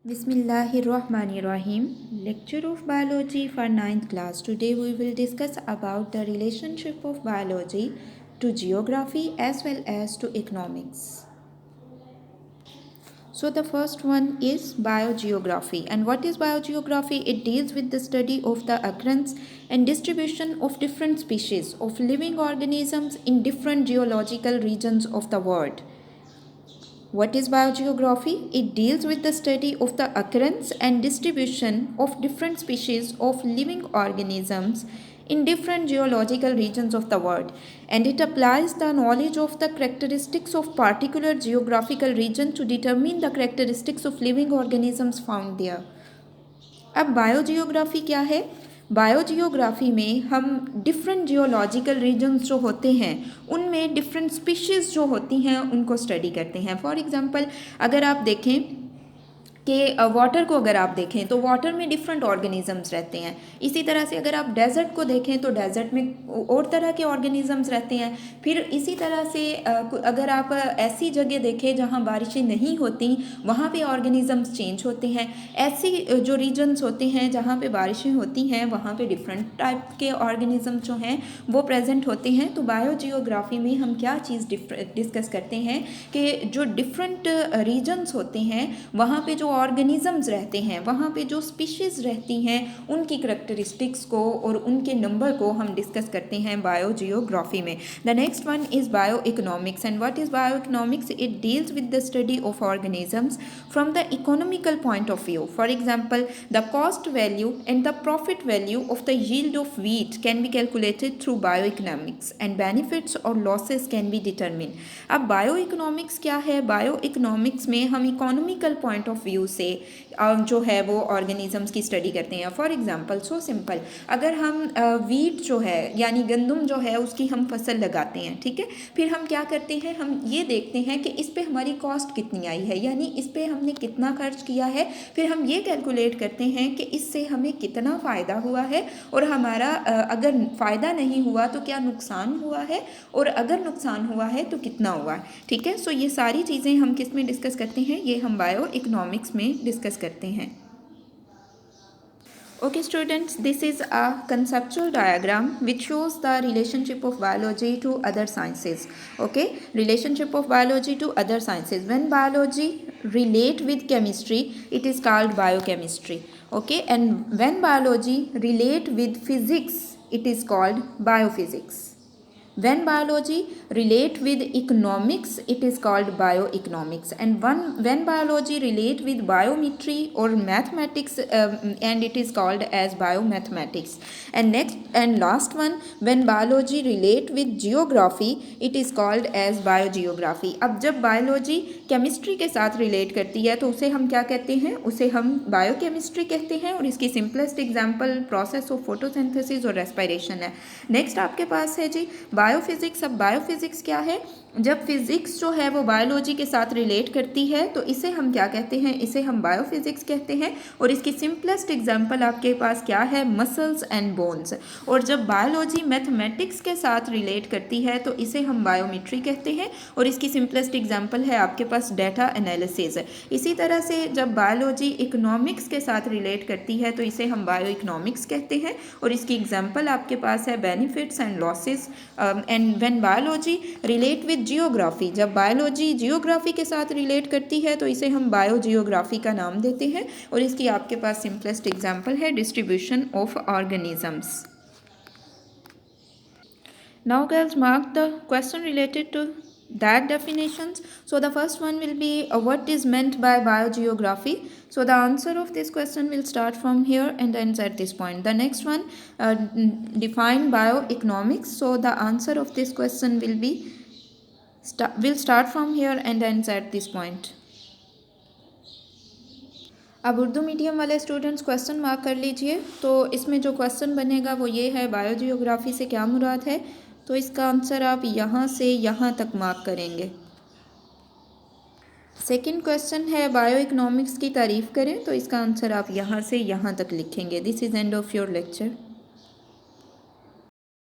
Bismillahirrahmanirrahim. Lecture of biology for ninth class. Today we will discuss about the relationship of biology to geography as well as to economics. So the first one is biogeography. And what is biogeography? It deals with the study of the occurrence and distribution of different species of living organisms in different geological regions of the world. What is biogeography? It deals with the study of the occurrence and distribution of different species of living organisms in different geological regions of the world, and it applies the knowledge of the characteristics of particular geographical region to determine the characteristics of living organisms found there. अब biogeography क्या है? Biogeography में हम different geological regions जो होते हैं उनमें different species जो होती हैं उनको स्टडी करते हैं. फॉर एग्जांपल अगर आप देखें कि वाटर को अगर आप देखें तो वाटर में डिफरेंट ऑर्गेनिजम्स रहते हैं. इसी तरह से अगर आप डेजर्ट को देखें तो डेजर्ट में और तरह के ऑर्गेनिजम्स रहते हैं. फिर इसी तरह से अगर आप ऐसी जगह देखें जहाँ बारिशें नहीं होती वहाँ पे ऑर्गेनिजम्स चेंज होते हैं. ऐसी जो रीजन्स होते हैं जहाँ पे बारिशें होती हैं वहाँ पे डिफरेंट टाइप के ऑर्गेनिजम्स जो हैं वो प्रेजेंट होते हैं. तो बायोजियोग्राफी में हम क्या चीज़ डिस्कस करते हैं कि जो डिफरेंट रीजन्स होते हैं वहाँ पे जो ऑर्गेनिजम्स रहते हैं वहाँ पे जो स्पीशीज़ रहती हैं उनकी करैक्टरिस्टिक्स को और उनके नंबर को हम डिस्कस करते हैं बायोजियोग्राफी में. The next one is bio economics. And what is bio economics? It deals with the study of organisms from the economical point of view. For example the cost value and the profit value of the yield of wheat can be calculated through bio economics and benefits और losses can be determine. अब bio economics क्या है? Bio economics में हम economical point of view से जो है वो ऑर्गेनिजम्स की स्टडी करते हैं. फॉर एग्जांपल सो सिंपल, अगर हम वीट जो है यानी गंदम जो है उसकी हम फसल लगाते हैं, ठीक है. फिर हम क्या करते हैं, हम ये देखते हैं कि इस पे हमारी कॉस्ट कितनी आई है, यानी इस पे हमने कितना खर्च किया है. फिर हम ये कैलकुलेट करते हैं कि इससे हमें कितना फ़ायदा हुआ है और हमारा अगर फ़ायदा नहीं हुआ तो क्या नुकसान हुआ है, और अगर नुकसान हुआ है तो कितना हुआ, ठीक है. सो ये सारी चीज़ें हम किस में डिस्कस करते हैं? ये हम बायो इकोनॉमिक्स में डिस्कस करते हैं. Okay students, this is a conceptual diagram which shows the relationship of biology to other sciences. Okay, relationship of biology to other sciences. When biology relate with chemistry, it is called biochemistry. Okay, and when biology relate with physics, it is called biophysics. When biology relate with economics, it is called bioeconomics. And when biology relate with biometry or mathematics, and it is called as biomathematics. And next and last one, when biology relate with geography, it is called as biogeography. अब जब biology chemistry के साथ relate करती है तो उसे हम क्या कहते हैं? उसे हम biochemistry कहते हैं. और इसकी simplest example process of photosynthesis और respiration है. नेक्स्ट आपके पास है जी बायोफिज़िक्स. अब बायोफिज़िक्स क्या है? जब फिज़िक्स जो है वो बायोलॉजी के साथ रिलेट करती है तो इसे हम क्या कहते हैं? इसे हम बायोफिज़िक्स कहते हैं. और इसकी सिंपलेस्ट एग्जांपल आपके पास क्या है? Muscles and bones. और जब बायोलॉजी मैथमेटिक्स के साथ रिलेट करती है तो इसे हम बायोमेट्री कहते हैं. और इसकी सिंपलेस्ट एग्जांपल है आपके पास डाटा एनालिसिस. इसी तरह से जब बायोलॉजी इकोनॉमिक्स के साथ रिलेट करती है तो इसे हम बायो इकोनॉमिक्स कहते हैं. और इसकी एग्जांपल आपके पास है benefits and losses. And when biology relate with geography, जब बायोलॉजी जियोग्राफी के साथ रिलेट करती है तो इसे हम बायोजियोग्राफी का नाम देते हैं. और इसकी आपके पास सिंपलेस्ट एग्जांपल है distribution of organisms. Now girls, mark the question related to that definitions. So the first one will be what is meant by biogeography. So the answer of this question will start from here and ends at this point. The next one, define bioeconomics. So the answer of this question will be will start from here and ends at this point. अब Urdu medium वाले students question mark कर लीजिए. तो इसमें जो question बनेगा वो ये है, बायोजियोग्राफी से क्या मुराद है? तो इसका आंसर आप यहाँ से यहाँ तक मार्क करेंगे. सेकंड क्वेश्चन है बायो इकोनॉमिक्स की तारीफ़ करें. तो इसका आंसर आप यहाँ से यहाँ तक लिखेंगे. This is end of your lecture.